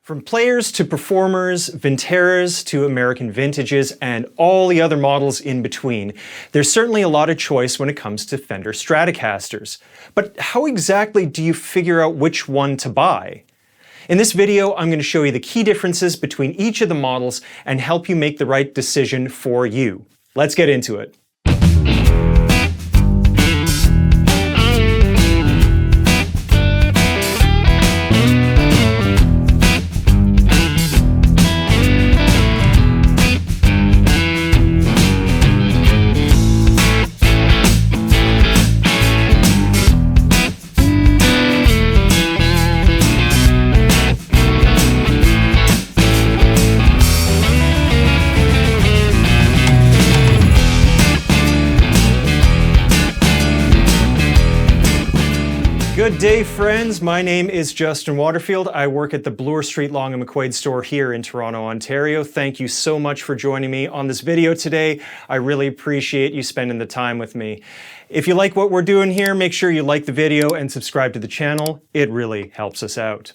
From players to performers, Vinteras to American vintages, and all the other models in between, there's certainly a lot of choice when it comes to Fender Stratocasters. But how exactly do you figure out which one to buy? In this video, I'm going to show you the key differences between each of the models and help you make the right decision for you. Let's get into it. Good day, friends. My name is Justin Waterfield. I work at the Bloor Street Long McQuade store here in Toronto, Ontario. Thank you so much for joining me on this video today. I really appreciate you spending the time with me. If you like what we're doing here, make sure you like the video and subscribe to the channel. It really helps us out.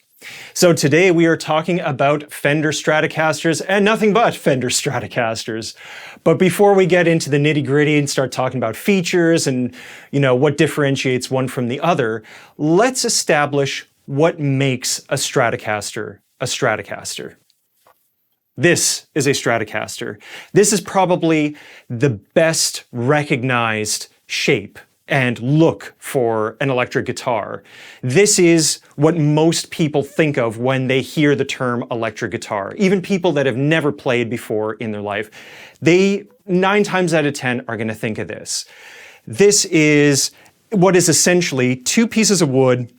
So today we are talking about Fender Stratocasters and nothing but Fender Stratocasters. But before we get into the nitty-gritty and start talking about features and, what differentiates one from the other, let's establish what makes a Stratocaster a Stratocaster. This is a Stratocaster. This is probably the best recognized shape and look for an electric guitar. This is what most people think of when they hear the term electric guitar. Even people that have never played before in their life, they 9 times out of 10 are going to think of this. This is what is essentially 2 pieces of wood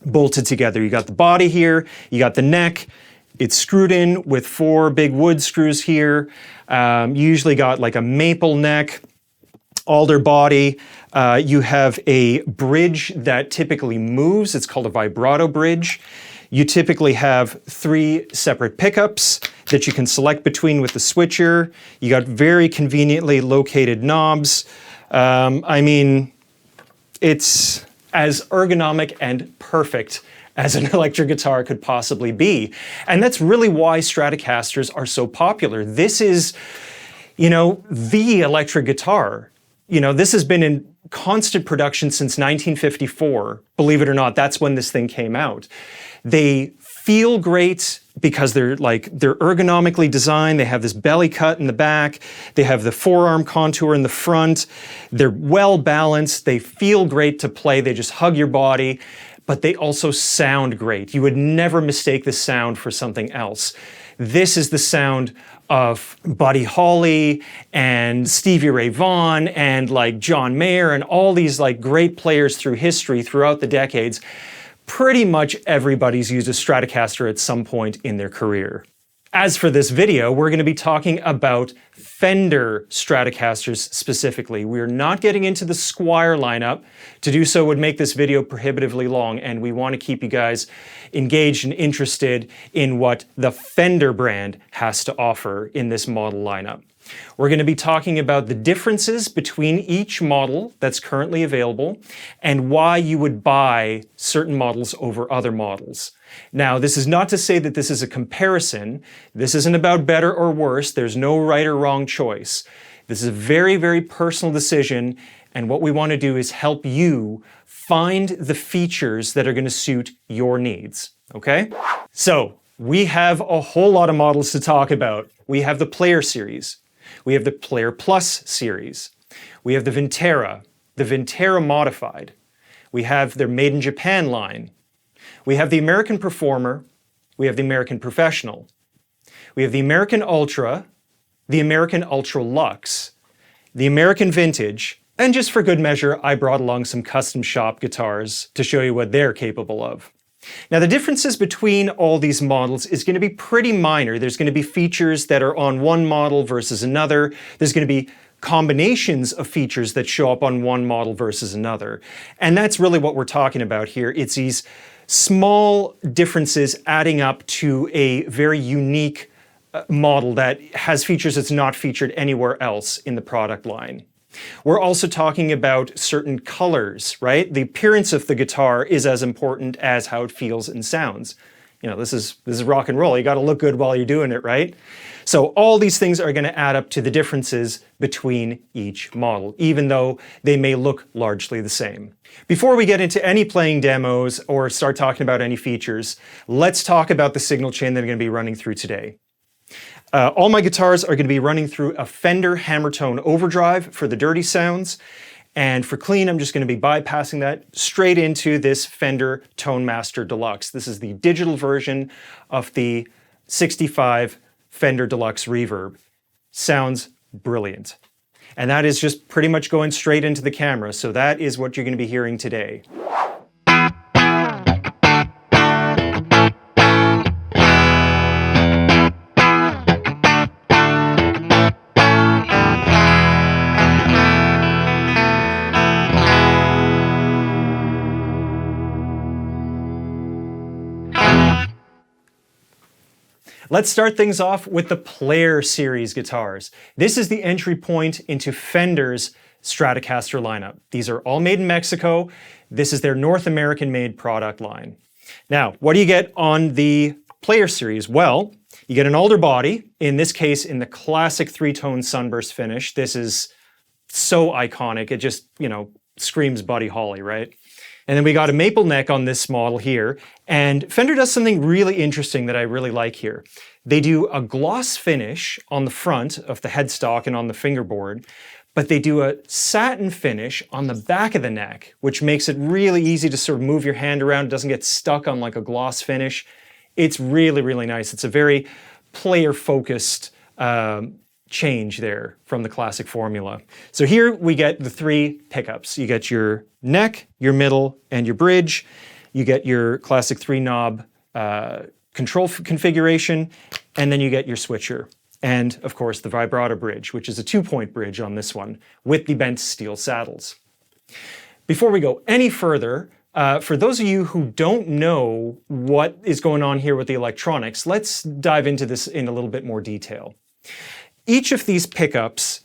bolted together. You got the body here, you got the neck. It's screwed in with 4 big wood screws here. You usually got like a maple neck, alder body. You have a bridge that typically moves. It's called a vibrato bridge. You typically have 3 separate pickups that you can select between with the switcher. You got very conveniently located knobs. It's as ergonomic and perfect as an electric guitar could possibly be. And that's really why Stratocasters are so popular. This is, the electric guitar. This has been in constant production since 1954. Believe it or not, that's when this thing came out. They feel great because they're ergonomically designed. They have this belly cut in the back. They have the forearm contour in the front. They're well balanced. They feel great to play. They just hug your body, but they also sound great. You would never mistake the sound for something else. This is the sound of Buddy Holly and Stevie Ray Vaughan and John Mayer and all these great players through history throughout the decades. Pretty much everybody's used a Stratocaster at some point in their career. As for this video, we're going to be talking about Fender Stratocasters specifically. We're not getting into the Squier lineup. To do so would make this video prohibitively long, and we want to keep you guys engaged and interested in what the Fender brand has to offer in this model lineup. We're going to be talking about the differences between each model that's currently available and why you would buy certain models over other models. Now, this is not to say that this is a comparison. This isn't about better or worse. There's no right or wrong choice. This is a very, very personal decision, and what we want to do is help you find the features that are going to suit your needs, okay? So, we have a whole lot of models to talk about. We have the Player series. We have the Player Plus series. We have the Vintera Modified. We have their Made in Japan line. We have the American Performer. We have the American Professional. We have the American Ultra, the American Ultra Luxe, the American Vintage, and just for good measure, I brought along some custom shop guitars to show you what they're capable of. Now, the differences between all these models is going to be pretty minor. There's going to be features that are on one model versus another. There's going to be combinations of features that show up on one model versus another. And that's really what we're talking about here. It's these small differences adding up to a very unique model that has features that's not featured anywhere else in the product line. We're also talking about certain colors, right? The appearance of the guitar is as important as how it feels and sounds. this is rock and roll. You got to look good while you're doing it, right? So all these things are going to add up to the differences between each model, even though they may look largely the same. Before we get into any playing demos or start talking about any features, let's talk about the signal chain that I'm going to be running through today. All my guitars are going to be running through a Fender Hammertone overdrive for the dirty sounds. And for clean, I'm just going to be bypassing that straight into this Fender Tone Master Deluxe. This is the digital version of the 65 Fender Deluxe Reverb. Sounds brilliant. And that is just pretty much going straight into the camera. So that is what you're going to be hearing today. Let's start things off with the Player Series guitars. This is the entry point into Fender's Stratocaster lineup. These are all made in Mexico. This is their North American made product line. Now, what do you get on the Player Series? Well, you get an alder body, in this case in the classic three-tone sunburst finish. This is so iconic, it just, screams Buddy Holly, right? And then we got a maple neck on this model here. And Fender does something really interesting that I really like here. They do a gloss finish on the front of the headstock and on the fingerboard, but they do a satin finish on the back of the neck, which makes it really easy to sort of move your hand around. It doesn't get stuck on like a gloss finish. It's really, really nice. It's a very player-focused change there from the classic formula. So here we get the three pickups. You get your neck, your middle, and your bridge. You get your classic 3-knob control configuration, and then you get your switcher. And of course the vibrato bridge, which is a 2-point bridge on this one with the bent steel saddles. Before we go any further, for those of you who don't know what is going on here with the electronics, let's dive into this in a little bit more detail. Each of these pickups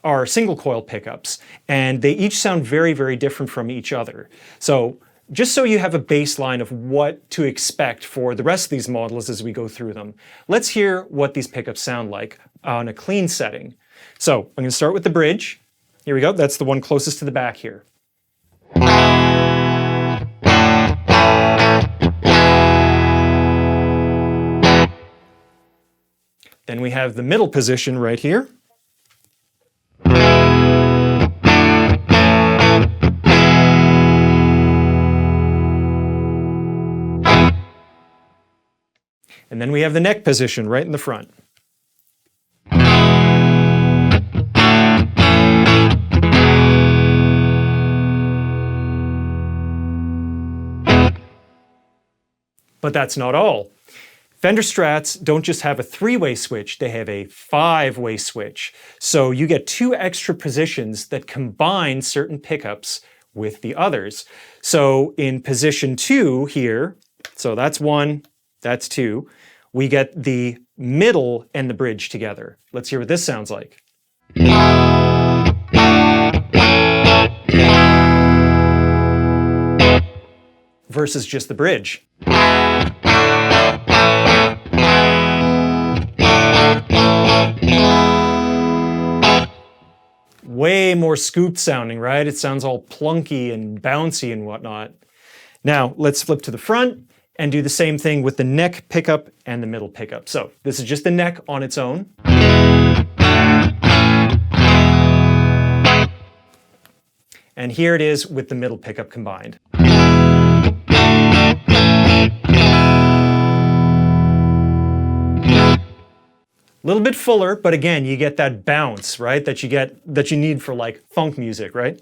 are single coil pickups, and they each sound very, very different from each other. So just so you have a baseline of what to expect for the rest of these models as we go through them, let's hear what these pickups sound like on a clean setting. So I'm going to start with the bridge. Here we go. That's the one closest to the back here. Then we have the middle position right here. And then we have the neck position right in the front. But that's not all. Fender Strats don't just have a 3-way switch, they have a 5-way switch. So you get 2 extra positions that combine certain pickups with the others. So in position 2 here, so that's 1, that's 2, we get the middle and the bridge together. Let's hear what this sounds like. Versus just the bridge. Way more scooped sounding, right? It sounds all plunky and bouncy and whatnot. Now, let's flip to the front and do the same thing with the neck pickup and the middle pickup. So this is just the neck on its own. And here it is with the middle pickup combined. A little bit fuller, but again, you get that bounce, right? That you need for like funk music, right?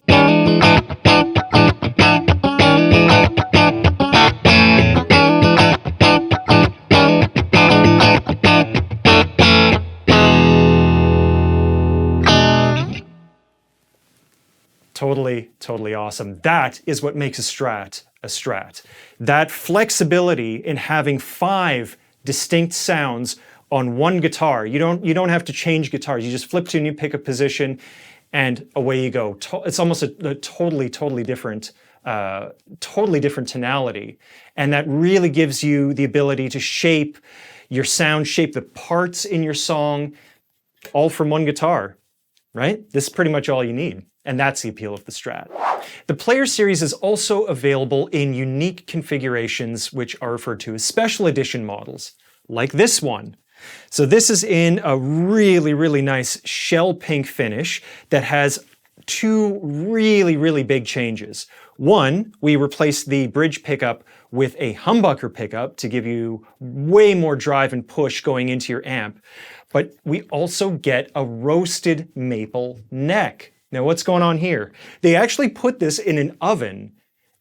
Totally, totally awesome. That is what makes a Strat a Strat. That flexibility in having 5 distinct sounds on one guitar. You don't have to change guitars. You just flip to a new pickup position and away you go. It's almost a totally, totally different totally different tonality. And that really gives you the ability to shape your sound, shape the parts in your song, all from one guitar, right? This is pretty much all you need. And that's the appeal of the Strat. The Player Series is also available in unique configurations, which are referred to as special edition models, like this one. So this is in a really, really nice shell pink finish that has two really, really big changes. One, we replaced the bridge pickup with a humbucker pickup to give you way more drive and push going into your amp. But we also get a roasted maple neck. Now what's going on here? They actually put this in an oven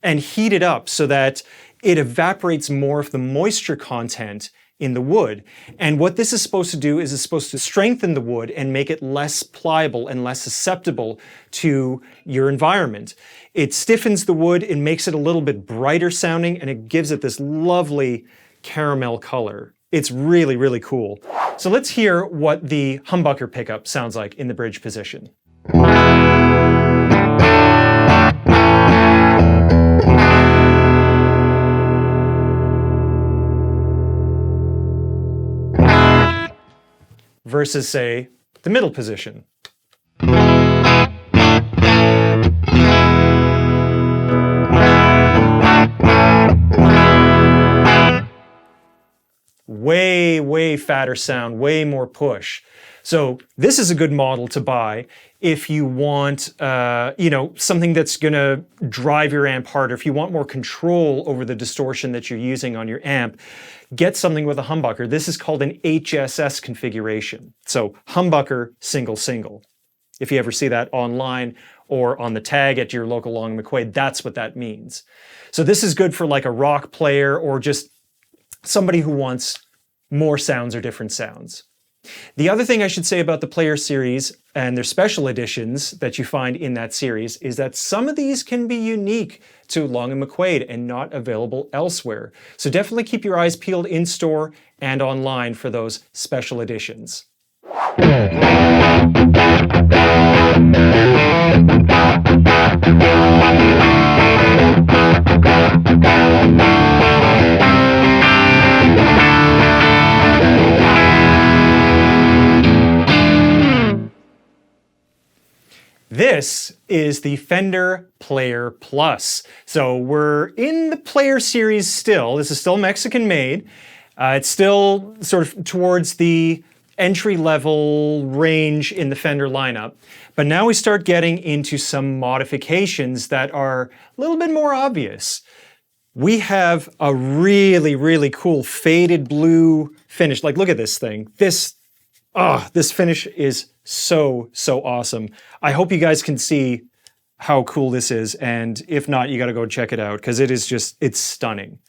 and heat it up so that it evaporates more of the moisture content in the wood. And what this is supposed to do is it's supposed to strengthen the wood and make it less pliable and less susceptible to your environment. It stiffens the wood, it makes it a little bit brighter sounding, and it gives it this lovely caramel color. It's really, really cool. So let's hear what the humbucker pickup sounds like in the bridge position. Versus, say, the middle position. Way, way fatter sound, way more push. So this is a good model to buy if you want, something that's gonna drive your amp harder. If you want more control over the distortion that you're using on your amp, get something with a humbucker. This is called an HSS configuration. So humbucker, single, single. If you ever see that online or on the tag at your local Long McQuade, that's what that means. So this is good for like a rock player or just somebody who wants more sounds or different sounds. The other thing I should say about the Player Series and their special editions that you find in that series is that some of these can be unique to Long & McQuade and not available elsewhere. So definitely keep your eyes peeled in store and online for those special editions. This is the Fender Player Plus. So we're in the Player Series still. This is still Mexican made. It's still sort of towards the entry-level range in the Fender lineup. But now we start getting into some modifications that are a little bit more obvious. We have a really, really cool faded blue finish. Like, look at this thing. This finish is so awesome. I hope you guys can see how cool this is, and if not, you gotta go check it out, because it's stunning.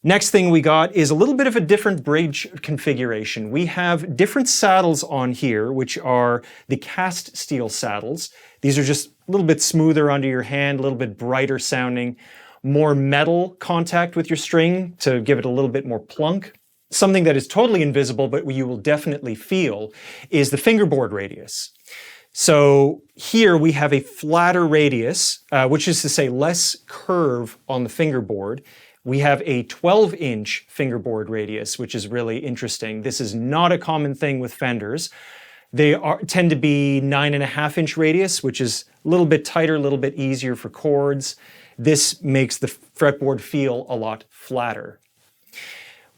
Next thing we got is a little bit of a different bridge configuration. We have different saddles on here, which are the cast steel saddles. These are just a little bit smoother under your hand, a little bit brighter sounding, more metal contact with your string to give it a little bit more plunk. Something that is totally invisible, but you will definitely feel, is the fingerboard radius. So here we have a flatter radius, which is to say less curve on the fingerboard. We have a 12-inch fingerboard radius, which is really interesting. This is not a common thing with Fenders. They tend to be 9.5-inch radius, which is a little bit tighter, a little bit easier for chords. This makes the fretboard feel a lot flatter.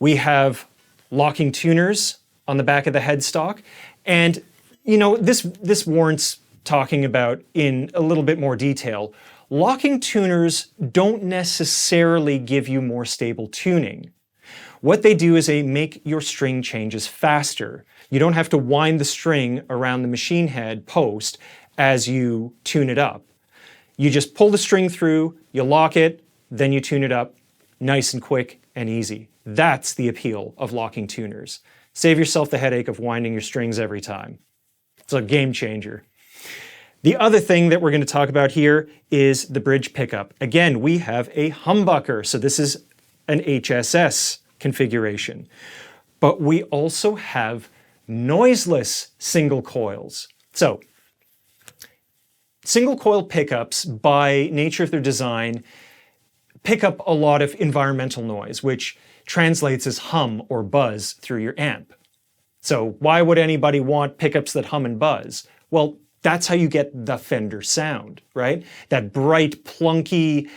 We have locking tuners on the back of the headstock. And, this warrants talking about in a little bit more detail. Locking tuners don't necessarily give you more stable tuning. What they do is they make your string changes faster. You don't have to wind the string around the machine head post as you tune it up. You just pull the string through, you lock it, then you tune it up, nice and quick and easy. That's the appeal of locking tuners. Save yourself the headache of winding your strings every time. It's a game changer. The other thing that we're going to talk about here is the bridge pickup. Again, we have a humbucker, so this is an HSS configuration. But we also have noiseless single coils. So, single coil pickups, by nature of their design, pick up a lot of environmental noise, which translates as hum or buzz through your amp. So why would anybody want pickups that hum and buzz? Well, that's how you get the Fender sound, right? That bright, plunky,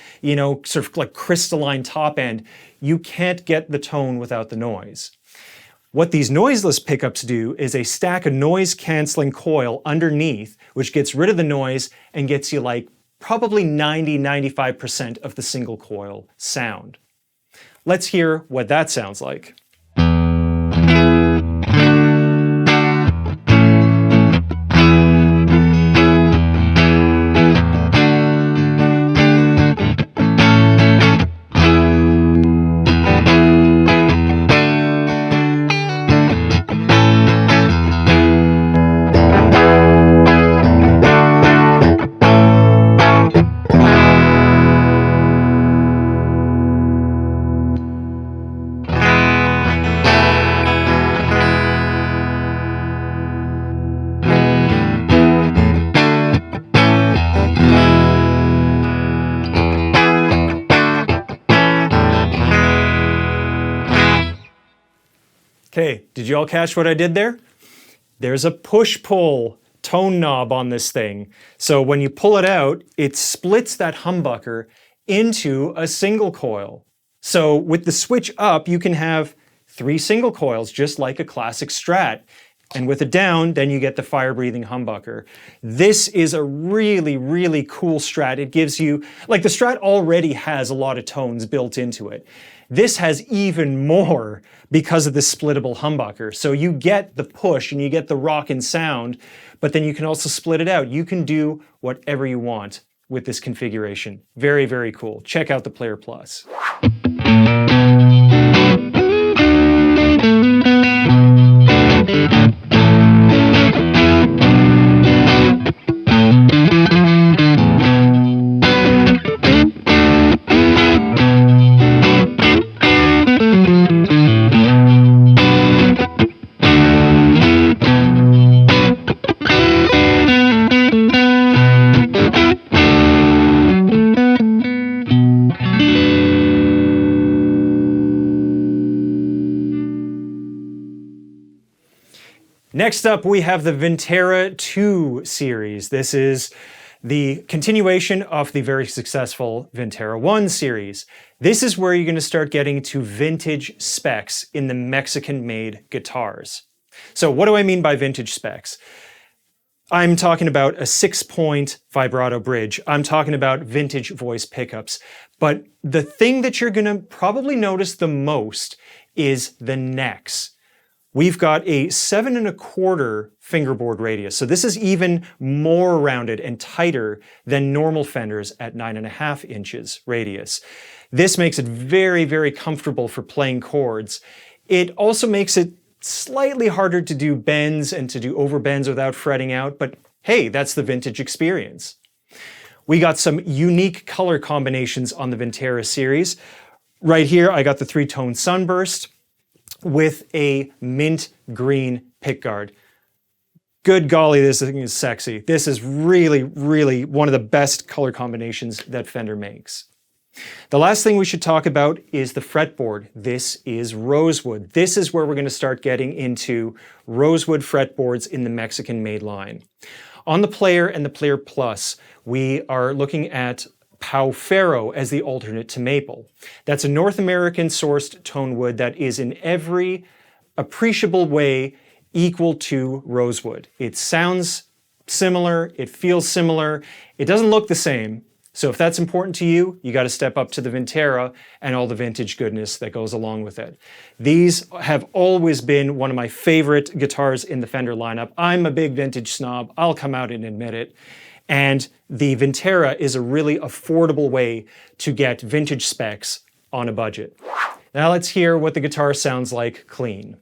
sort of like crystalline top end. You can't get the tone without the noise. What these noiseless pickups do is they stack a noise-canceling coil underneath, which gets rid of the noise and gets you like probably 90–95% of the single coil sound. Let's hear what that sounds like. Okay, did you all catch what I did there? There's a push-pull tone knob on this thing. So when you pull it out, it splits that humbucker into a single coil. So with the switch up, you can have 3 single coils, just like a classic Strat. And with it down, then you get the fire-breathing humbucker. This is a really, really cool Strat. It gives you, like the Strat already has a lot of tones built into it. This has even more because of the splittable humbucker. So you get the push and you get the rockin' sound, but then you can also split it out. You can do whatever you want with this configuration. Very, very cool. Check out the Player Plus. Next up, we have the Vintera II series. This is the continuation of the very successful Vintera I series. This is where you're going to start getting to vintage specs in the Mexican-made guitars. So what do I mean by vintage specs? I'm talking about a 6-point vibrato bridge. I'm talking about vintage voice pickups. But the thing that you're going to probably notice the most is the necks. We've got a 7¼ fingerboard radius. So this is even more rounded and tighter than normal Fenders at 9½ inches radius. This makes it very, very comfortable for playing chords. It also makes it slightly harder to do bends and to do overbends without fretting out, but hey, that's the vintage experience. We got some unique color combinations on the Vintera series. Right here, I got the 3-tone Sunburst with a mint green pickguard. Good golly, this thing is sexy. This is really, really one of the best color combinations that Fender makes. The last thing we should talk about is the fretboard. This is rosewood. This is where we're going to start getting into rosewood fretboards in the Mexican-made line. On the Player and the Player Plus, we are looking at Pau Ferro as the alternate to maple. That's a North American sourced tone wood that is in every appreciable way equal to rosewood. It sounds similar, it feels similar, it doesn't look the same. So if that's important to you, you got to step up to the Vintera and all the vintage goodness that goes along with it. These have always been one of my favorite guitars in the Fender lineup. I'm a big vintage snob, I'll come out and admit it. And the Vintera is a really affordable way to get vintage specs on a budget. Now let's hear what the guitar sounds like clean.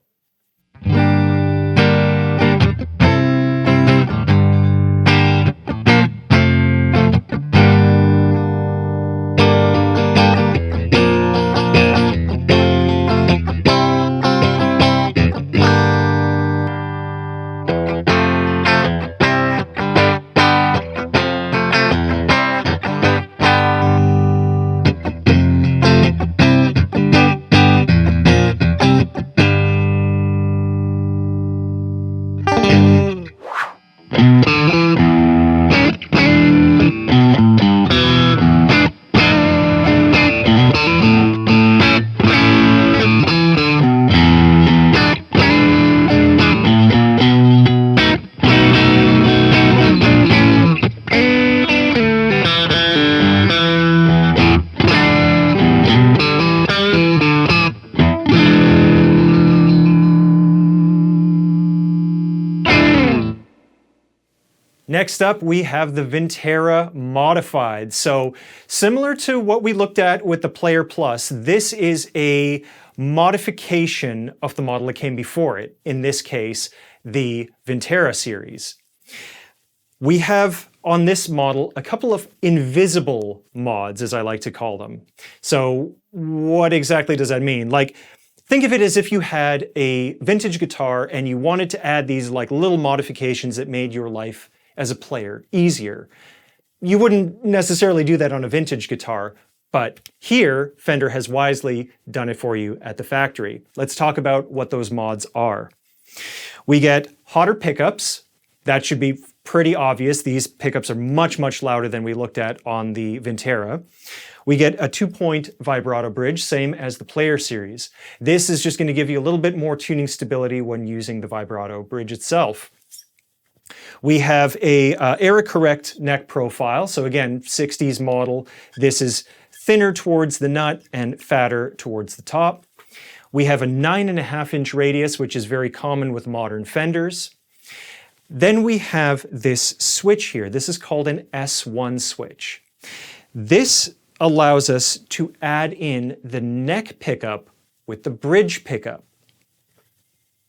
Next up, we have the Vintera Modified. So similar to what we looked at with the Player Plus, this is a modification of the model that came before it. In this case, the Vintera series. We have on this model a couple of invisible mods, as I like to call them. So what exactly does that mean? Like, think of it as if you had a vintage guitar and you wanted to add these like little modifications that made your life as a player easier. You wouldn't necessarily do that on a vintage guitar, but here Fender has wisely done it for you at the factory. Let's talk about what those mods are. We get hotter pickups. That should be pretty obvious. These pickups are much, much louder than we looked at on the Vintera. We get a 2-point vibrato bridge, same as the Player series. This is just going to give you a little bit more tuning stability when using the vibrato bridge itself. We have a era correct neck profile. So again, 60s model. This is thinner towards the nut and fatter towards the top. We have a 9.5-inch radius, which is very common with modern Fenders. Then we have this switch here. This is called an S1 switch. This allows us to add in the neck pickup with the bridge pickup.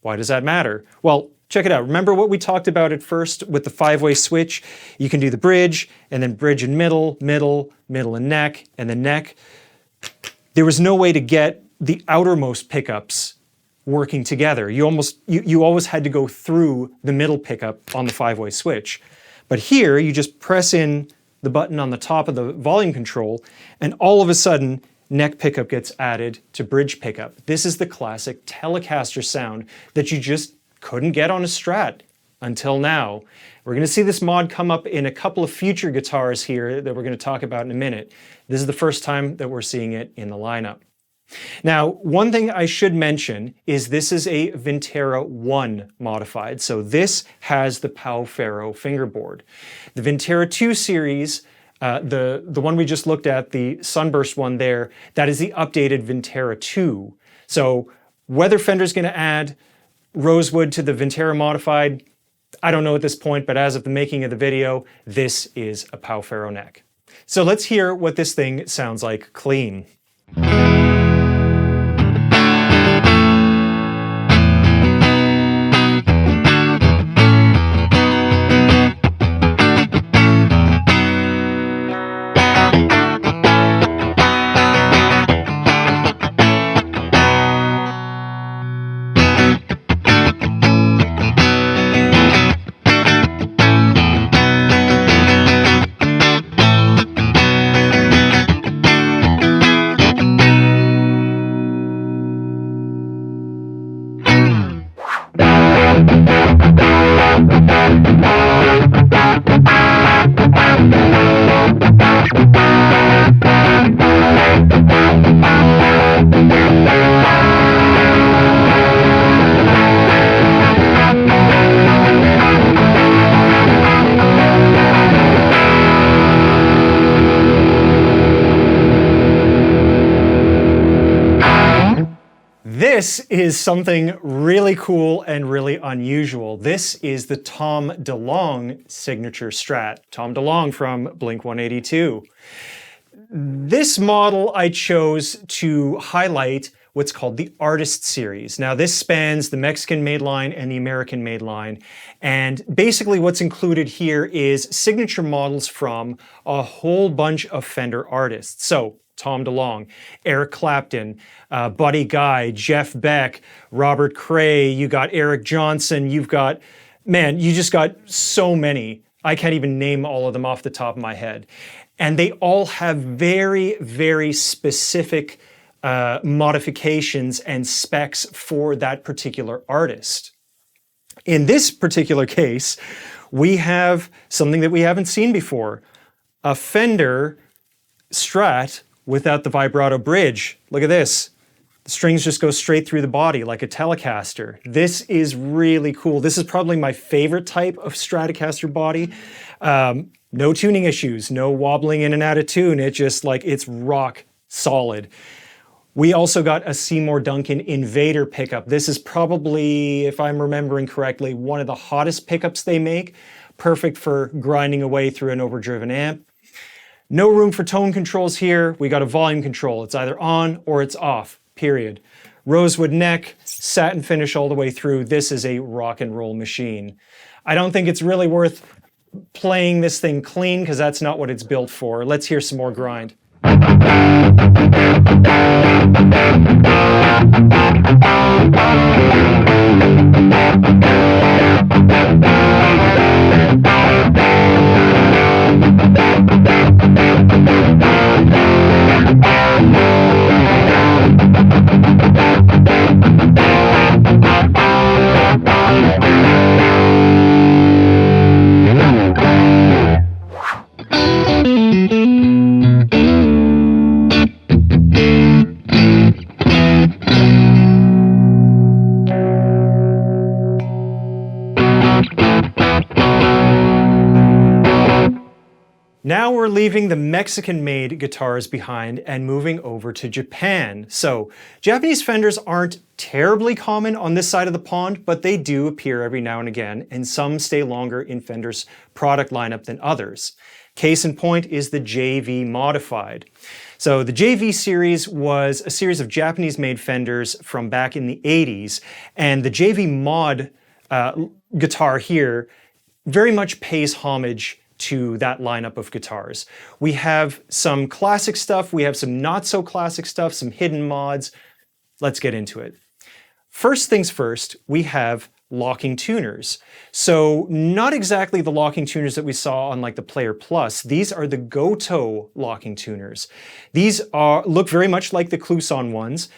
Why does that matter? Well, check it out. Remember what we talked about at first with the 5-way switch? You can do the bridge, and then bridge and middle, middle, middle and neck, and then neck. There was no way to get the outermost pickups working together. You always had to go through the middle pickup on the 5-way switch. But here, you just press in the button on the top of the volume control, and all of a sudden, neck pickup gets added to bridge pickup. This is the classic Telecaster sound that you just couldn't get on a Strat until now. We're going to see this mod come up in a couple of future guitars here that we're going to talk about in a minute. This is the first time that we're seeing it in the lineup. Now, one thing I should mention is this is a Vintera I modified. So this has the Pau Ferro fingerboard. The Vintera II series, the one we just looked at, the Sunburst one there, that is the updated Vintera II. So whether Fender's going to add Rosewood to the Vintera Modified, I don't know at this point, but as of the making of the video, this is a Pau Ferro neck. So let's hear what this thing sounds like clean. This is something really cool and really unusual. This is the Tom DeLonge signature Strat. Tom DeLonge from Blink-182. This model I chose to highlight what's called the Artist Series. Now this spans the Mexican-made line and the American-made line. And basically what's included here is signature models from a whole bunch of Fender artists. So Tom DeLonge, Eric Clapton, Buddy Guy, Jeff Beck, Robert Cray, you got Eric Johnson, you've got, man, you just got so many. I can't even name all of them off the top of my head. And they all have very, very specific modifications and specs for that particular artist. In this particular case, we have something that we haven't seen before, a Fender Strat without the vibrato bridge. Look at this. The strings just go straight through the body like a Telecaster. This is really cool. This is probably my favorite type of Stratocaster body. No tuning issues, no wobbling in and out of tune. It just like, it's rock solid. We also got a Seymour Duncan Invader pickup. This is probably, if I'm remembering correctly, one of the hottest pickups they make. perfect for grinding away through an overdriven amp. No room for tone controls here. We got a volume control. It's either on or it's off, period. Rosewood neck, satin finish all the way through. This is a rock and roll machine. I don't think it's really worth playing this thing clean because that's not what it's built for. Let's hear some more grind. Now we're leaving the Mexican-made guitars behind and moving over to Japan. So, Japanese Fenders aren't terribly common on this side of the pond, but they do appear every now and again, and some stay longer in Fender's product lineup than others. Case in point is the JV Modified. So the JV series was a series of Japanese-made Fenders from back in the 80s, and the JV Mod guitar here very much pays homage to that lineup of guitars. We have some classic stuff, we have some not so classic stuff, some hidden mods. Let's get into it. First things first, we have locking tuners. So not exactly the locking tuners that we saw on like the Player Plus. These are the Goto locking tuners. These look very much like the Kluson ones,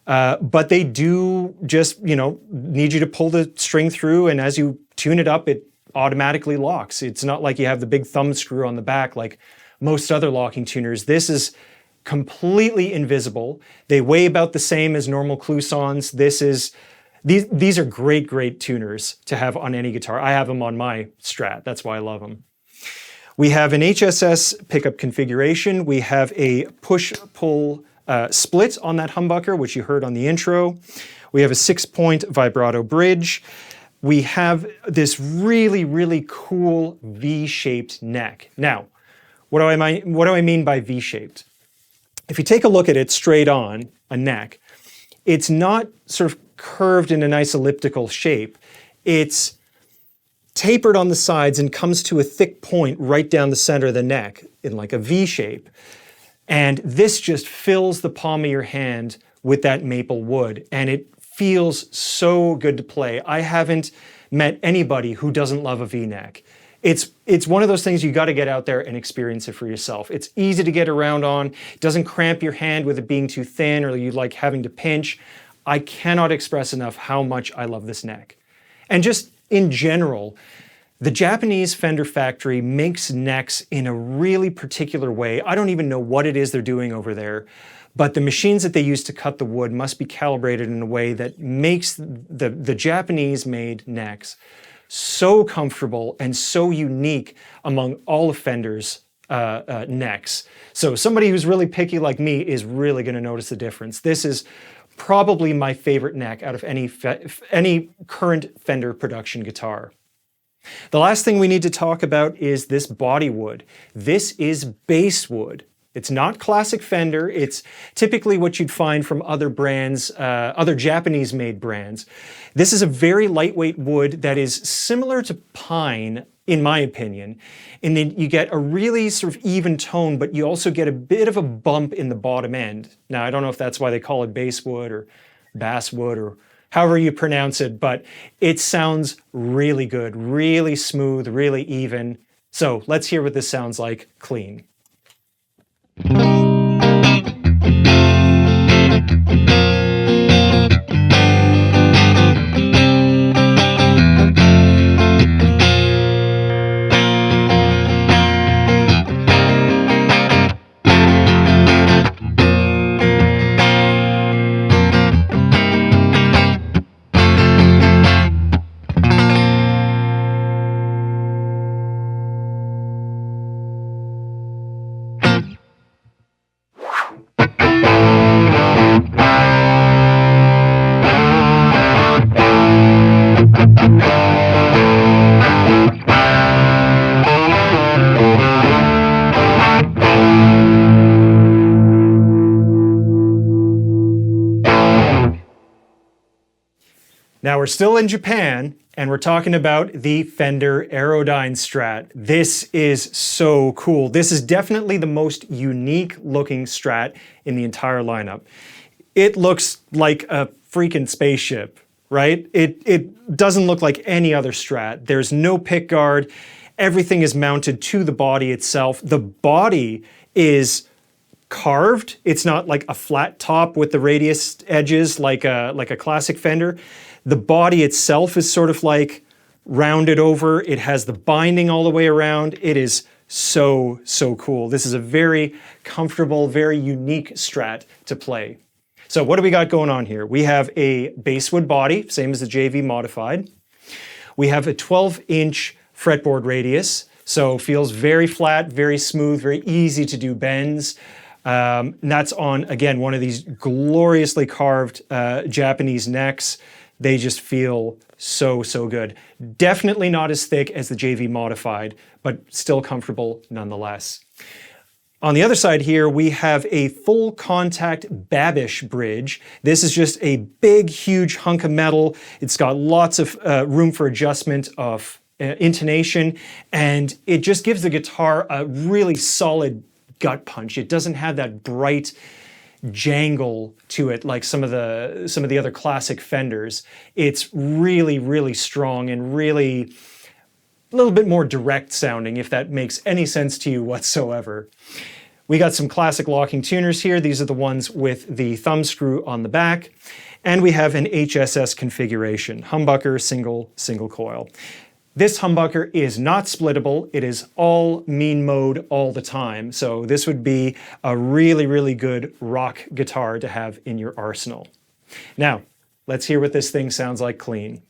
but they do just, need you to pull the string through, and as you tune it up, it automatically locks. It's not like you have the big thumb screw on the back like most other locking tuners. This is completely invisible. They weigh about the same as normal Klusons. These are great tuners to have on any guitar. I have them on my Strat. That's why I love them. We have an HSS pickup configuration. We have a push-pull split on that humbucker, which you heard on the intro. We have a 6-point vibrato bridge. We have this really cool V-shaped neck. Now, what do I mean by V-shaped? If you take a look at it straight on, a neck, it's not sort of curved in a nice elliptical shape. It's tapered on the sides and comes to a thick point right down the center of the neck in like a V shape. And this just fills the palm of your hand with that maple wood, and it feels so good to play. I haven't met anybody who doesn't love a V-neck. It's one of those things you got to get out there and experience it for yourself. It's easy to get around on. It doesn't cramp your hand with it being too thin or you like having to pinch. I cannot express enough how much I love this neck. And just in general, the Japanese Fender factory makes necks in a really particular way. I don't even know what it is they're doing over there, but the machines that they use to cut the wood must be calibrated in a way that makes the Japanese-made necks so comfortable and so unique among all of Fender's necks. So somebody who's really picky like me is really going to notice the difference. This is probably my favorite neck out of any current Fender production guitar. The last thing we need to talk about is this body wood. This is basswood. It's not classic Fender. It's typically what you'd find from other brands, other Japanese-made brands. This is a very lightweight wood that is similar to pine, in my opinion, in that you get a really sort of even tone, but you also get a bit of a bump in the bottom end. Now, I don't know if that's why they call it basswood or basswood or however you pronounce it, but it sounds really good, really smooth, really even. So let's hear what this sounds like clean. Now we're still in Japan, and we're talking about the Fender Aerodyne Strat. This is so cool. This is definitely the most unique looking Strat in the entire lineup. It looks like a freaking spaceship, right? It doesn't look like any other Strat. There's no pick guard. Everything is mounted to the body itself. The body is carved. It's not like a flat top with the radius edges like a classic Fender. The body itself is sort of like rounded over. It has the binding all the way around. It is so, so cool. This is a very comfortable, very unique Strat to play. So what do we got going on here? We have a basswood body, same as the JV Modified. We have a 12-inch fretboard radius, so feels very flat, very smooth, very easy to do bends. And that's on, again, one of these gloriously carved Japanese necks. They just feel so, so good. Definitely not as thick as the JV Modified, but still comfortable nonetheless. On the other side here, we have a full contact Babish bridge. This is just a big, huge hunk of metal. It's got lots of room for adjustment of intonation, and it just gives the guitar a really solid gut punch. It doesn't have that bright jangle to it like some of the other classic Fenders. It's really, really strong and really a little bit more direct sounding, if that makes any sense to you whatsoever. We got some classic locking tuners here. These are the ones with the thumb screw on the back. And we have an HSS configuration, humbucker, single coil. This humbucker is not splittable. It is all mean mode all the time. So this would be a really, really good rock guitar to have in your arsenal. Now, let's hear what this thing sounds like clean.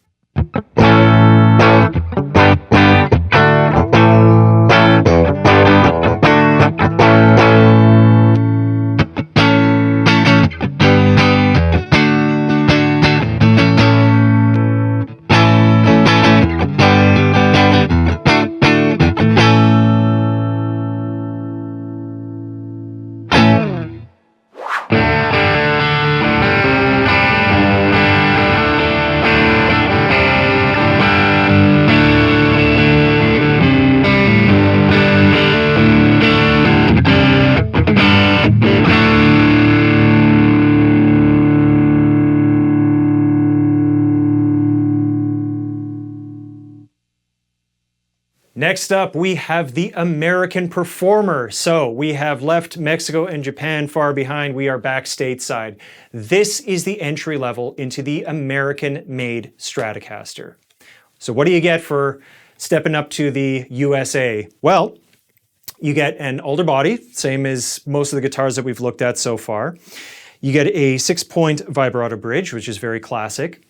Next up, we have the American Performer. So we have left Mexico and Japan far behind. We are back stateside. This is the entry level into the American-made Stratocaster. So what do you get for stepping up to the USA? Well, you get an older body, same as most of the guitars that we've looked at so far. You get a 6-point vibrato bridge, which is very classic.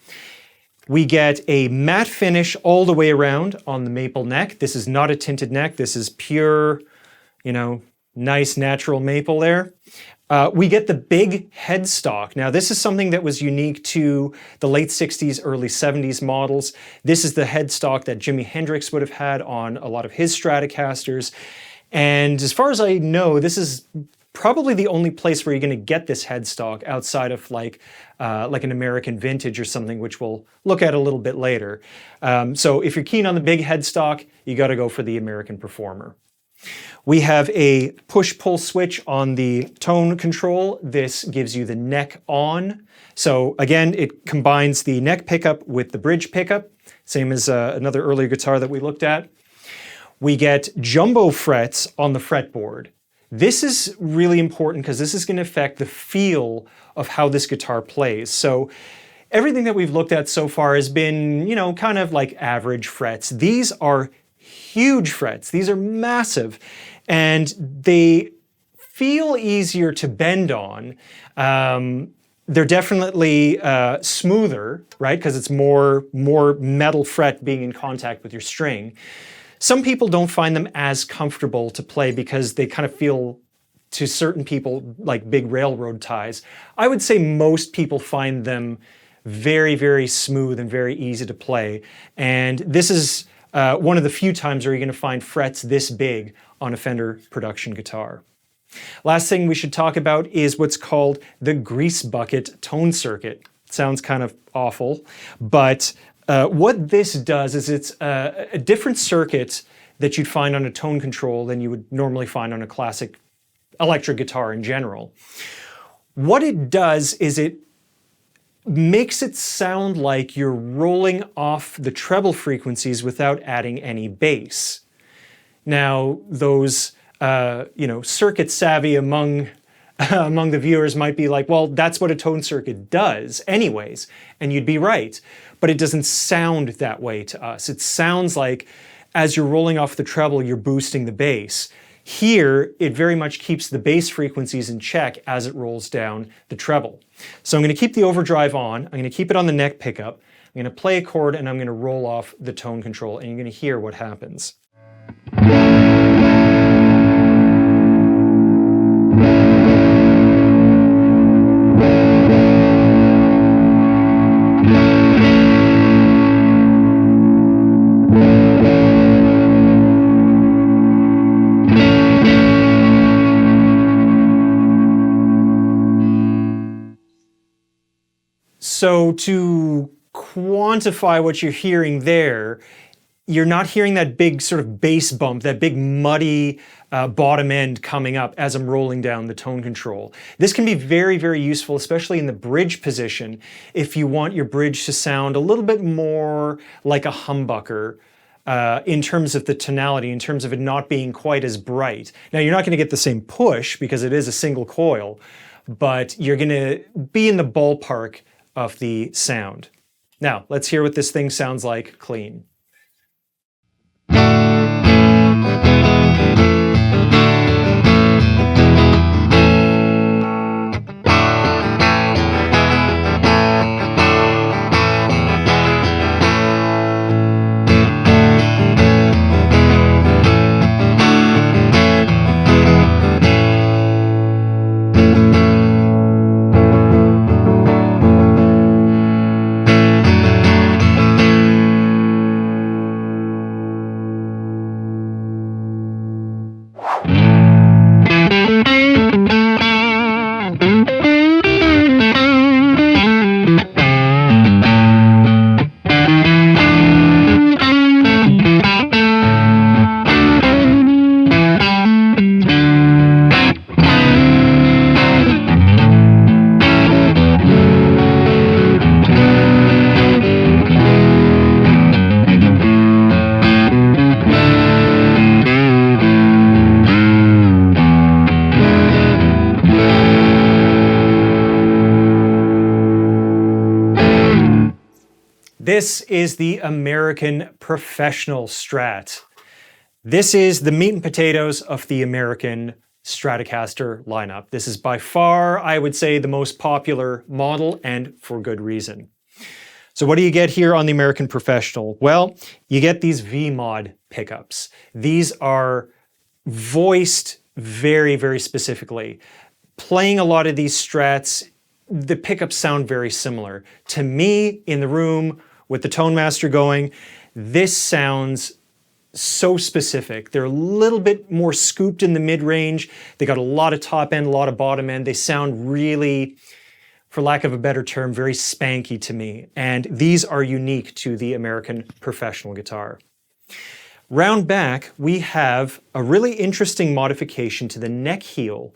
We get a matte finish all the way around on the maple neck. This is not a tinted neck. This is pure, nice natural maple there. We get the big headstock. Now, this is something that was unique to the late 60s, early 70s models. This is the headstock that Jimi Hendrix would have had on a lot of his Stratocasters. And as far as I know, this is probably the only place where you're going to get this headstock outside of like an American Vintage or something, which we'll look at a little bit later. So if you're keen on the big headstock, you got to go for the American Performer. We have a push-pull switch on the tone control. This gives you the neck on. So again, it combines the neck pickup with the bridge pickup, same as another earlier guitar that we looked at. We get jumbo frets on the fretboard. This is really important because this is going to affect the feel of how this guitar plays. So everything that we've looked at so far has been, kind of like average frets. These are huge frets. These are massive, and they feel easier to bend on. They're definitely smoother, right? Because it's more metal fret being in contact with your string. Some people don't find them as comfortable to play because they kind of feel, to certain people, like big railroad ties. I would say most people find them very, very smooth and very easy to play. And this is one of the few times where you're going to find frets this big on a Fender production guitar. Last thing we should talk about is what's called the grease bucket tone circuit. Sounds kind of awful, but what this does is it's a different circuit that you'd find on a tone control than you would normally find on a classic electric guitar in general. What it does is it makes it sound like you're rolling off the treble frequencies without adding any bass. Now, those circuit savvy among the viewers might be like, well, that's what a tone circuit does anyways, and you'd be right. But it doesn't sound that way to us. It sounds like as you're rolling off the treble, you're boosting the bass. Here, it very much keeps the bass frequencies in check as it rolls down the treble. So I'm going to keep the overdrive on, I'm going to keep it on the neck pickup, I'm going to play a chord, and I'm going to roll off the tone control, and you're going to hear what happens. So to quantify what you're hearing there, you're not hearing that big sort of bass bump, that big muddy bottom end coming up as I'm rolling down the tone control. This can be very, very useful, especially in the bridge position, if you want your bridge to sound a little bit more like a humbucker in terms of the tonality, in terms of it not being quite as bright. Now, you're not going to get the same push because it is a single coil, but you're going to be in the ballpark of the sound. Now, let's hear what this thing sounds like clean. This is the American Professional Strat. This is the meat and potatoes of the American Stratocaster lineup. This is by far, I would say, the most popular model, and for good reason. So what do you get here on the American Professional? Well, you get these V-Mod pickups. These are voiced very, very specifically. Playing a lot of these Strats, the pickups sound very similar. To me, in the room, with the Tone Master going, this sounds so specific. They're a little bit more scooped in the mid-range. They got a lot of top end, a lot of bottom end. They sound really, for lack of a better term, very spanky to me. And these are unique to the American Professional guitar. Round back, we have a really interesting modification to the neck heel.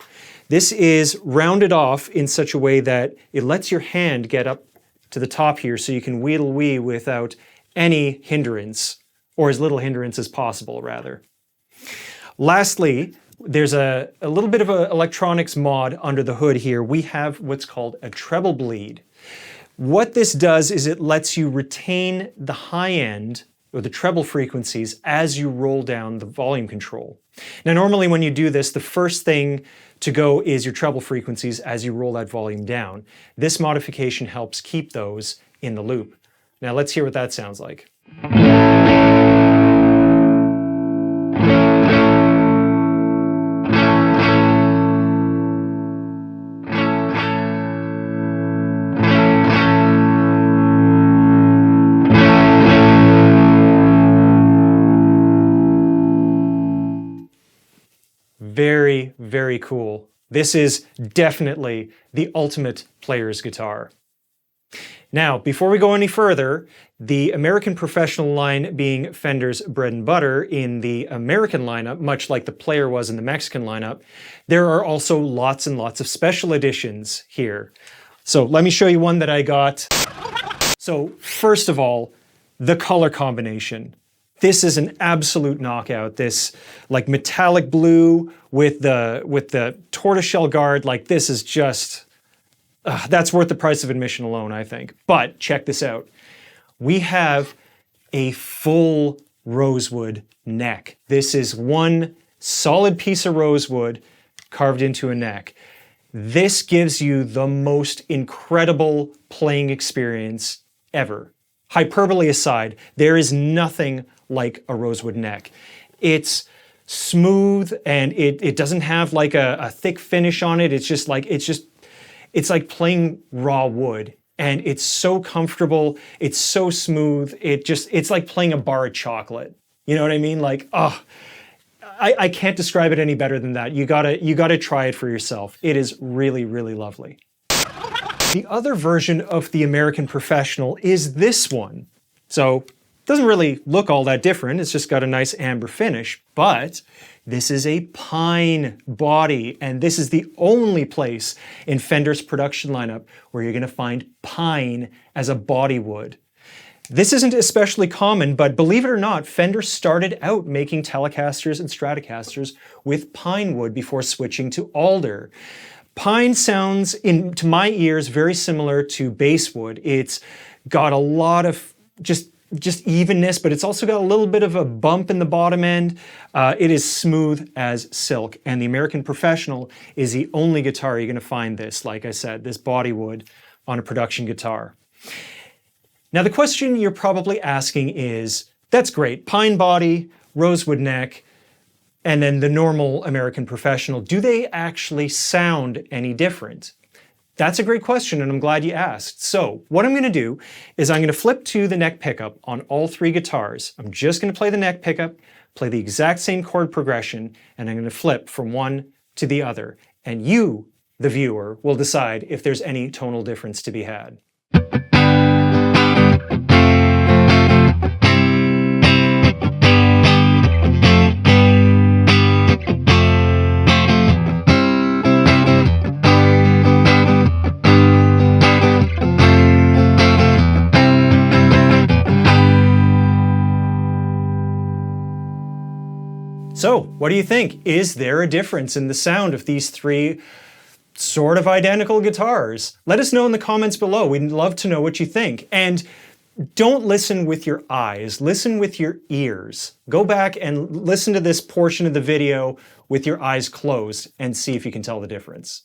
This is rounded off in such a way that it lets your hand get up to the top here so you can wheedle wee without any hindrance, or as little hindrance as possible, rather. Lastly, there's a little bit of an electronics mod under the hood here. We have what's called a treble bleed. What this does is it lets you retain the high end, or the treble frequencies, as you roll down the volume control. Now, normally when you do this, the first thing to go is your treble frequencies as you roll that volume down. This modification helps keep those in the loop. Now let's hear what that sounds like. Very, very cool. This is definitely the ultimate player's guitar. Now, before we go any further, the American Professional line being Fender's bread and butter in the American lineup, much like the Player was in the Mexican lineup, there are also lots and lots of special editions here. So let me show you one that I got. So first of all, the color combination. This is an absolute knockout. This like metallic blue with the tortoiseshell guard, like this is just, that's worth the price of admission alone, I think. But check this out. We have a full rosewood neck. This is one solid piece of rosewood carved into a neck. This gives you the most incredible playing experience ever. Hyperbole aside, there is nothing like a rosewood neck. It's smooth and it doesn't have like a thick finish on it. It's like playing raw wood, and it's so comfortable. It's so smooth. It's like playing a bar of chocolate. You know what I mean? Like, oh, I can't describe it any better than that. You gotta try it for yourself. It is really, really lovely. The other version of the American Professional is this one. So it doesn't really look all that different. It's just got a nice amber finish, but this is a pine body, and this is the only place in Fender's production lineup where you're gonna find pine as a body wood. This isn't especially common, but believe it or not, Fender started out making Telecasters and Stratocasters with pine wood before switching to alder. Pine sounds, to my ears, very similar to basswood. It's got a lot of just evenness, but it's also got a little bit of a bump in the bottom end. It is smooth as silk, and the American Professional is the only guitar you're gonna find this, like I said, this body wood on a production guitar. Now the question you're probably asking is, that's great, pine body, rosewood neck, and then the normal American Professional, do they actually sound any different? That's a great question, and I'm glad you asked. So what I'm gonna do is I'm gonna flip to the neck pickup on all three guitars. I'm just gonna play the neck pickup, play the exact same chord progression, and I'm gonna flip from one to the other. And you, the viewer, will decide if there's any tonal difference to be had. So, what do you think? Is there a difference in the sound of these three sort of identical guitars? Let us know in the comments below. We'd love to know what you think. And don't listen with your eyes, listen with your ears. Go back and listen to this portion of the video with your eyes closed and see if you can tell the difference.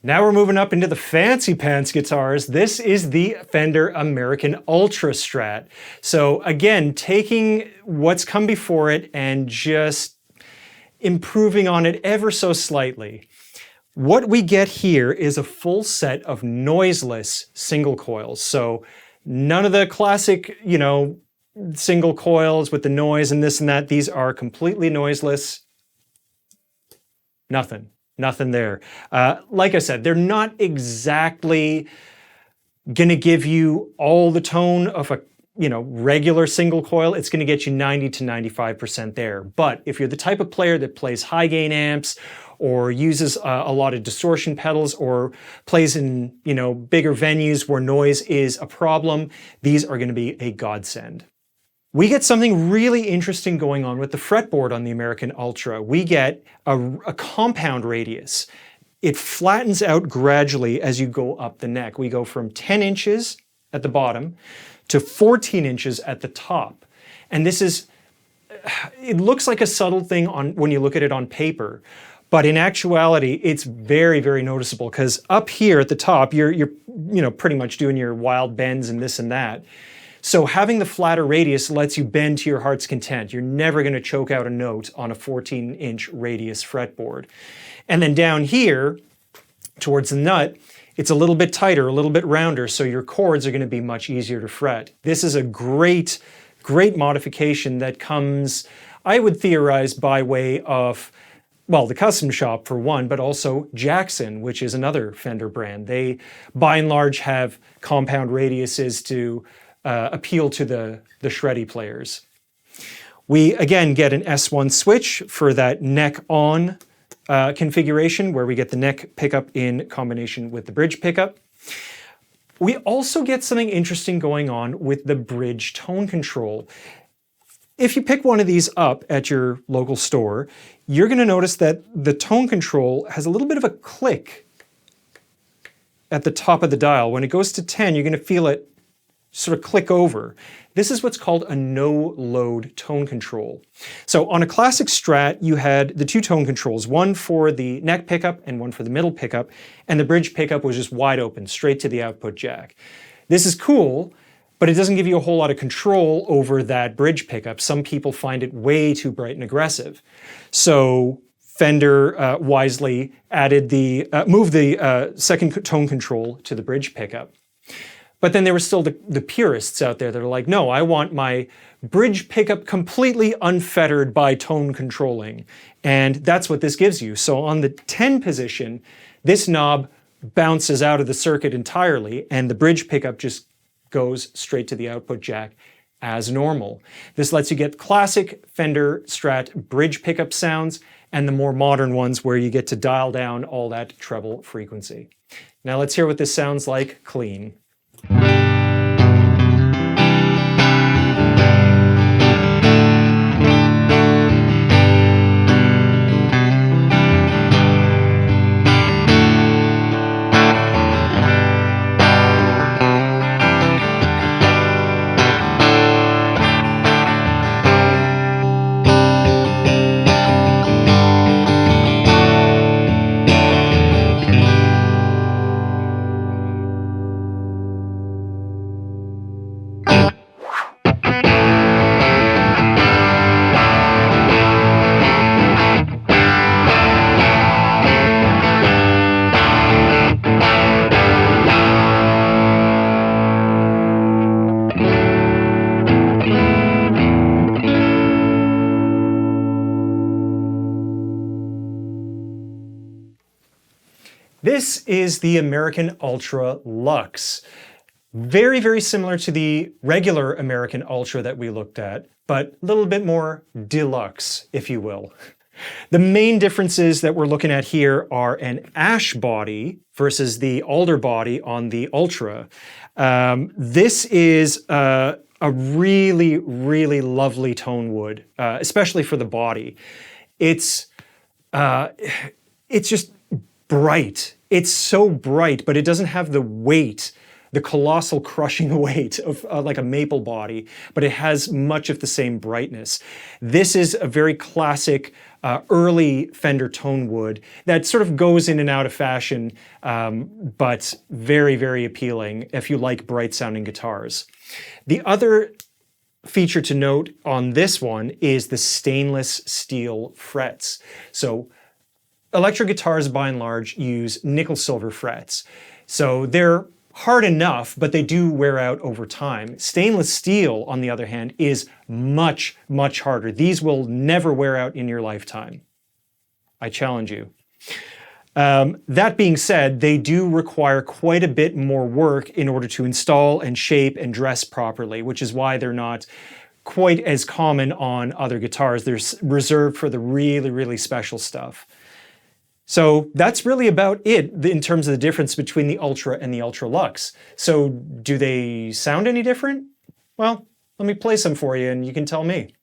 Now we're moving up into the fancy pants guitars. This is the Fender American Ultra Strat. So again, taking what's come before it and just improving on it ever so slightly. What we get here is a full set of noiseless single coils. So none of the classic, single coils with the noise and this and that. These are completely noiseless. Nothing there. Like I said, they're not exactly gonna give you all the tone of a regular single coil. It's gonna get you 90 to 95% there. But if you're the type of player that plays high gain amps or uses a lot of distortion pedals or plays in bigger venues where noise is a problem, these are gonna be a godsend. We get something really interesting going on with the fretboard on the American Ultra. We get a compound radius. It flattens out gradually as you go up the neck. We go from 10 inches at the bottom to 14 inches at the top. And it looks like a subtle thing when you look at it on paper, but in actuality, it's very, very noticeable because up here at the top, you're pretty much doing your wild bends and this and that. So having the flatter radius lets you bend to your heart's content. You're never going to choke out a note on a 14-inch radius fretboard. And then down here, towards the nut, it's a little bit tighter, a little bit rounder, so your chords are going to be much easier to fret. This is a great modification that comes, I would theorize, by way of, well, the custom shop for one, but also Jackson, which is another Fender brand. They, by and large, have compound radiuses to appeal to the shreddy players. We, again, get an S1 switch for that neck-on configuration, where we get the neck pickup in combination with the bridge pickup. We also get something interesting going on with the bridge tone control. If you pick one of these up at your local store, you're going to notice that the tone control has a little bit of a click at the top of the dial. When it goes to 10, you're going to feel it sort of click over. This is what's called a no-load tone control. So on a classic Strat, you had the two tone controls, one for the neck pickup and one for the middle pickup, and the bridge pickup was just wide open, straight to the output jack. This is cool, but it doesn't give you a whole lot of control over that bridge pickup. Some people find it way too bright and aggressive. So Fender wisely added moved the second tone control to the bridge pickup. But then there were still the purists out there that are like, no, I want my bridge pickup completely unfettered by tone controlling. And that's what this gives you. So on the 10 position, this knob bounces out of the circuit entirely, and the bridge pickup just goes straight to the output jack as normal. This lets you get classic Fender Strat bridge pickup sounds and the more modern ones where you get to dial down all that treble frequency. Now let's hear what this sounds like clean. This is the American Ultra Luxe. Very, very similar to the regular American Ultra that we looked at, but a little bit more deluxe, if you will. The main differences that we're looking at here are an ash body versus the alder body on the Ultra. This is a really, really lovely tone wood, especially for the body. It's just bright. It's so bright, but it doesn't have the weight, the colossal crushing weight of like a maple body, but it has much of the same brightness. This is a very classic early Fender tone wood that sort of goes in and out of fashion, but very, very appealing if you like bright sounding guitars. The other feature to note on this one is the stainless steel frets. So electric guitars, by and large, use nickel-silver frets. So they're hard enough, but they do wear out over time. Stainless steel, on the other hand, is much, much harder. These will never wear out in your lifetime. I challenge you. That being said, they do require quite a bit more work in order to install and shape and dress properly, which is why they're not quite as common on other guitars. They're reserved for the really, really special stuff. So that's really about it in terms of the difference between the Ultra and the Ultra Luxe. So do they sound any different? Well, let me play some for you and you can tell me.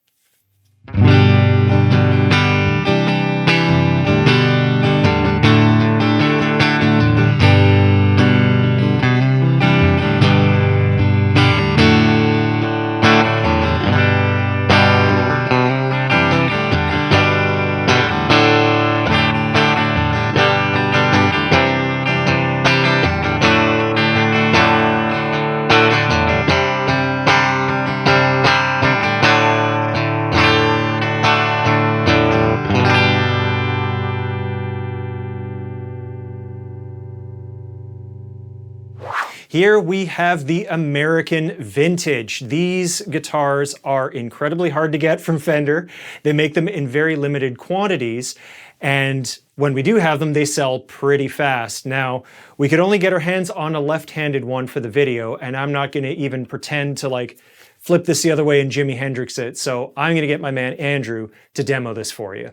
Here we have the American Vintage. These guitars are incredibly hard to get from Fender. They make them in very limited quantities, and when we do have them, they sell pretty fast. Now, we could only get our hands on a left-handed one for the video, and I'm not going to even pretend to like flip this the other way and Jimi Hendrix it, so I'm going to get my man Andrew to demo this for you.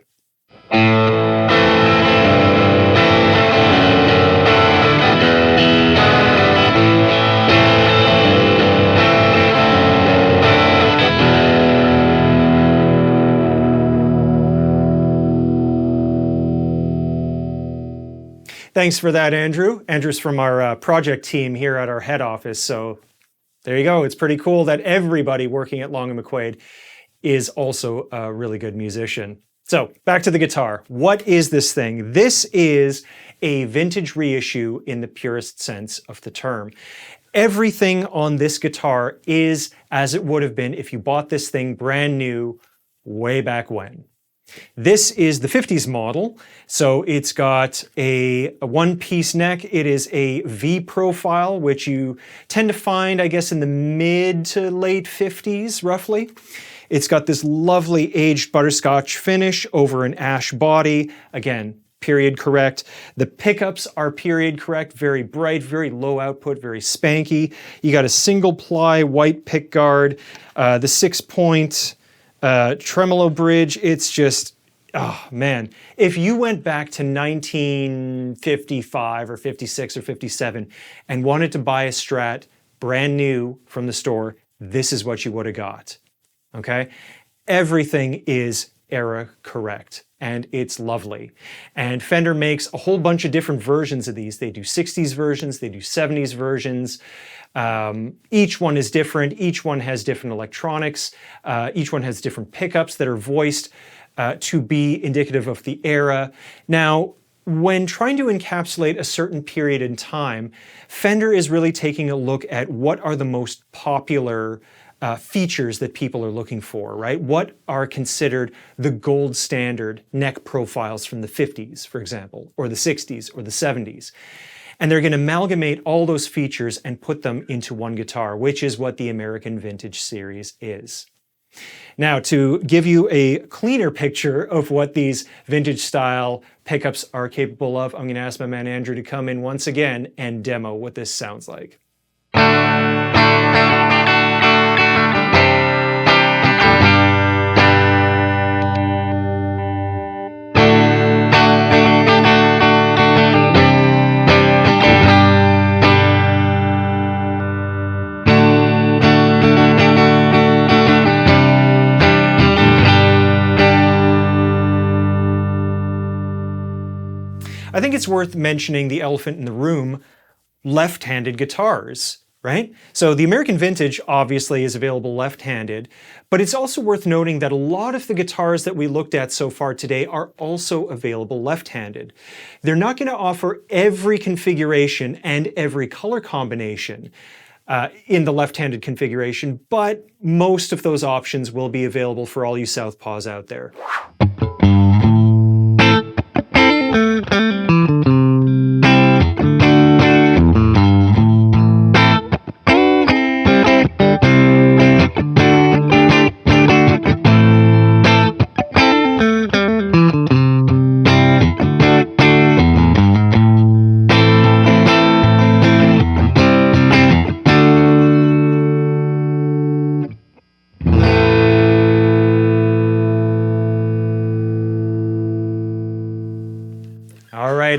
Thanks for that, Andrew. Andrew's from our project team here at our head office, so there you go. It's pretty cool that everybody working at Long McQuade is also a really good musician. So back to the guitar. What is this thing? This is a vintage reissue in the purest sense of the term. Everything on this guitar is as it would have been if you bought this thing brand new way back when. This is the 50s model, so it's got a one-piece neck. It is a V profile, which you tend to find, I guess, in the mid to late 50s, roughly. It's got this lovely aged butterscotch finish over an ash body. Again, period correct. The pickups are period correct, very bright, very low output, very spanky. You got a single ply white pick guard, the 6-point tremolo bridge. It's just, oh man. If you went back to 1955 or 56 or 57 and wanted to buy a Strat brand new from the store, this is what you would have got. Okay? Everything is era correct, and it's lovely. And Fender makes a whole bunch of different versions of these. They do 60s versions, they do 70s versions. Each one is different. Each one has different electronics. Each one has different pickups that are voiced to be indicative of the era. Now, when trying to encapsulate a certain period in time, Fender is really taking a look at what are the most popular features that people are looking for, right? What are considered the gold standard neck profiles from the 50s, for example, or the 60s or the 70s. And they're going to amalgamate all those features and put them into one guitar, which is what the American Vintage series is. Now, to give you a cleaner picture of what these vintage style pickups are capable of, I'm going to ask my man Andrew to come in once again and demo what this sounds like. I think it's worth mentioning the elephant in the room, left-handed guitars, right? So the American Vintage obviously is available left-handed, but it's also worth noting that a lot of the guitars that we looked at so far today are also available left-handed. They're not going to offer every configuration and every color combination in the left-handed configuration, but most of those options will be available for all you southpaws out there.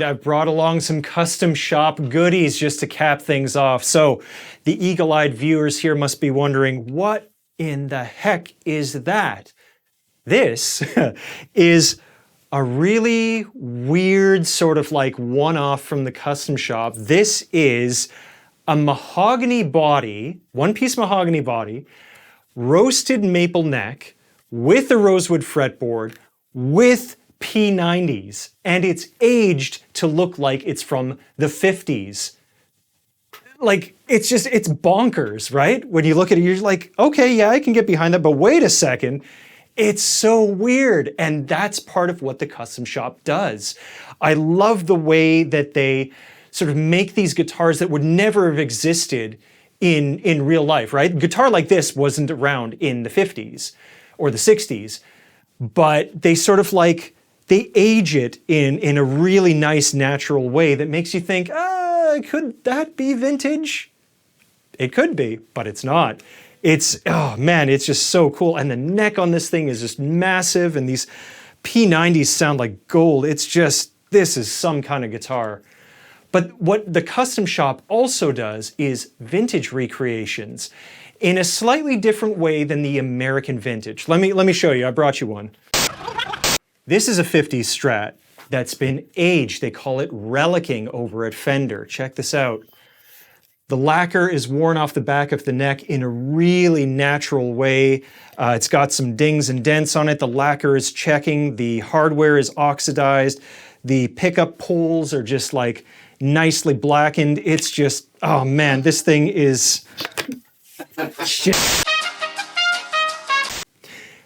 I've brought along some custom shop goodies just to cap things off. So the eagle-eyed viewers here must be wondering, what in the heck is that? This is a really weird sort of like one-off from the custom shop. This is a mahogany body, one-piece mahogany body, roasted maple neck with a rosewood fretboard with P90s, and it's aged to look like it's from the 50s. Like, it's bonkers, right? When you look at it, you're like, okay, yeah, I can get behind that, but wait a second. It's so weird, and that's part of what the custom shop does. I love the way that they sort of make these guitars that would never have existed in real life, right? A guitar like this wasn't around in the 50s or the 60s, but they sort of like, they age it in a really nice, natural way that makes you think, could that be vintage? It could be, but it's not. It's, oh man, it's just so cool. And the neck on this thing is just massive, and these P90s sound like gold. It's just, this is some kind of guitar. But what the custom shop also does is vintage recreations in a slightly different way than the American vintage. Let me show you. I brought you one. This is a 50s Strat that's been aged. They call it relicking over at Fender. Check this out. The lacquer is worn off the back of the neck in a really natural way. It's got some dings and dents on it. The lacquer is checking. The hardware is oxidized. The pickup poles are just like nicely blackened. It's just, oh man, this thing is shit.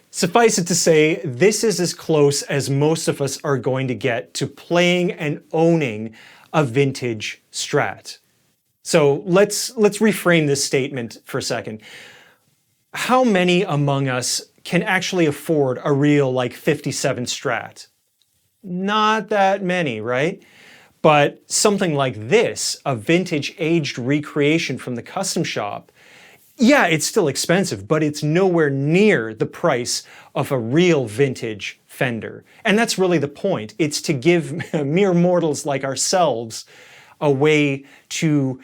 Suffice it to say, this is as close as most of us are going to get to playing and owning a vintage Strat. So let's reframe this statement for a second. How many among us can actually afford a real like 57 Strat? Not that many, right? But something like this, a vintage aged recreation from the custom shop, yeah, it's still expensive, but it's nowhere near the price of a real vintage Fender. And that's really the point. It's to give mere mortals like ourselves a way to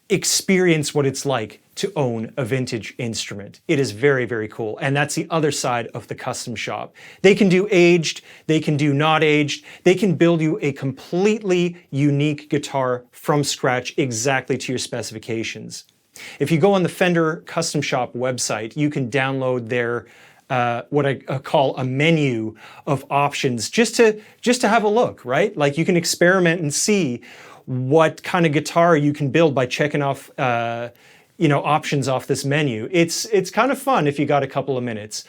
experience what it's like to own a vintage instrument. It is very, very cool. And that's the other side of the custom shop. They can do aged, they can do not aged, they can build you a completely unique guitar from scratch exactly to your specifications. If you go on the Fender Custom Shop website, you can download their what I call a menu of options just to have a look, right? Like you can experiment and see what kind of guitar you can build by checking off options off this menu. It's kind of fun if you got a couple of minutes.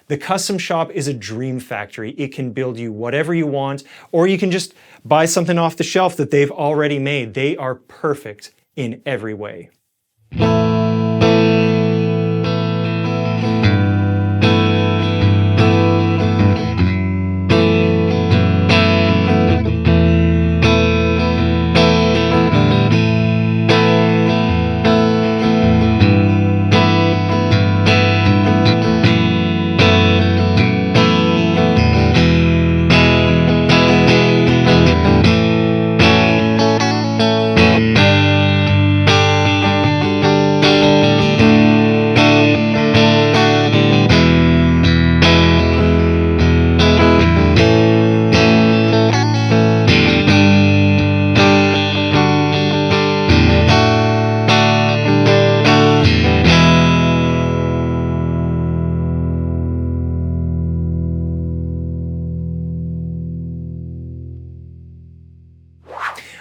The custom shop is a dream factory. It can build you whatever you want, or you can just buy something off the shelf that they've already made. They are perfect in every way.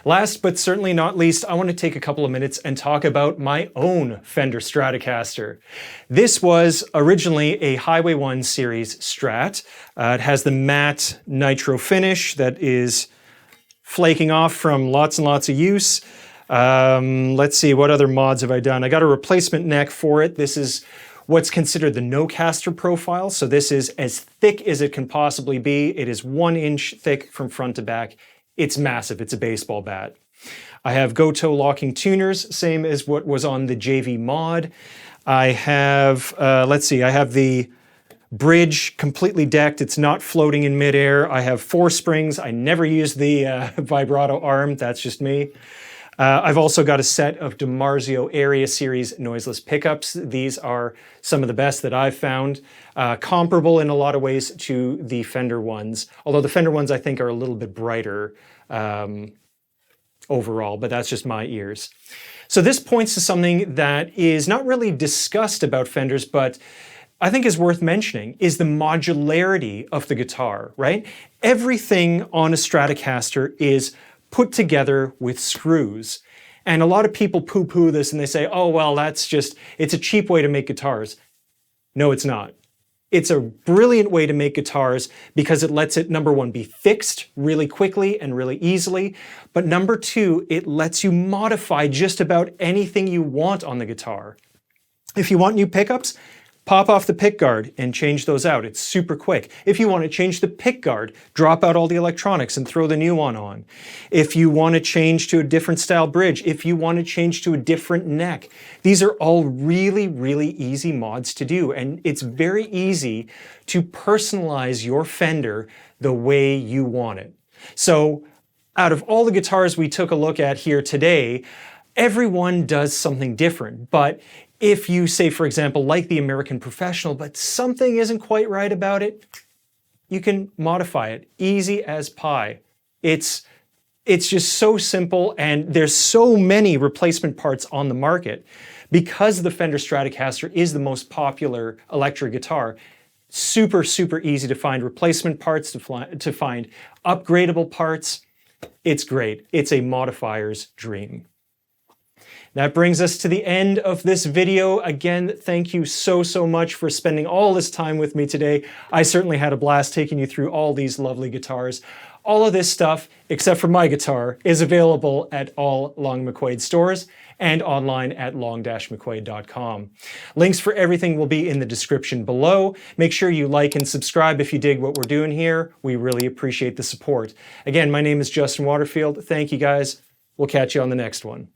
Last but certainly not least, I want to take a couple of minutes and talk about my own Fender Stratocaster. This was originally a Highway 1 series Strat. It has the matte nitro finish that is flaking off from lots and lots of use. Let's see, what other mods have I done? I got a replacement neck for it. This is what's considered the no-caster profile. So this is as thick as it can possibly be. It is 1 inch thick from front to back. It's massive, it's a baseball bat. I have go-toe locking tuners, same as what was on the JV mod. I have, let's see, I have the bridge completely decked. It's not floating in midair. I have 4 springs. I never use the vibrato arm, that's just me. I've also got a set of DiMarzio Area Series noiseless pickups. These are some of the best that I've found. Comparable in a lot of ways to the Fender ones, although the Fender ones I think are a little bit brighter overall, but that's just my ears. So this points to something that is not really discussed about Fenders, but I think is worth mentioning, is the modularity of the guitar, right? Everything on a Stratocaster is put together with screws. And a lot of people poo-poo this and they say, oh, well, that's just, it's a cheap way to make guitars. No, it's not. It's a brilliant way to make guitars because it lets it, number one, be fixed really quickly and really easily, but number two, it lets you modify just about anything you want on the guitar. If you want new pickups, pop off the pick guard and change those out. It's super quick. If you want to change the pick guard, drop out all the electronics and throw the new one on. If you want to change to a different style bridge, if you want to change to a different neck, these are all really, really easy mods to do. And it's very easy to personalize your Fender the way you want it. So out of all the guitars we took a look at here today, everyone does something different. But if you say, for example, like the American Professional, but something isn't quite right about it, you can modify it. Easy as pie. It's just so simple, and there's so many replacement parts on the market. Because the Fender Stratocaster is the most popular electric guitar, super, super easy to find replacement parts, to find upgradable parts. It's great. It's a modifier's dream. That brings us to the end of this video. Again, thank you so, so much for spending all this time with me today. I certainly had a blast taking you through all these lovely guitars. All of this stuff, except for my guitar, is available at all Long McQuade stores and online at long-mcquade.com. Links for everything will be in the description below. Make sure you like and subscribe if you dig what we're doing here. We really appreciate the support. Again, my name is Justin Waterfield. Thank you guys. We'll catch you on the next one.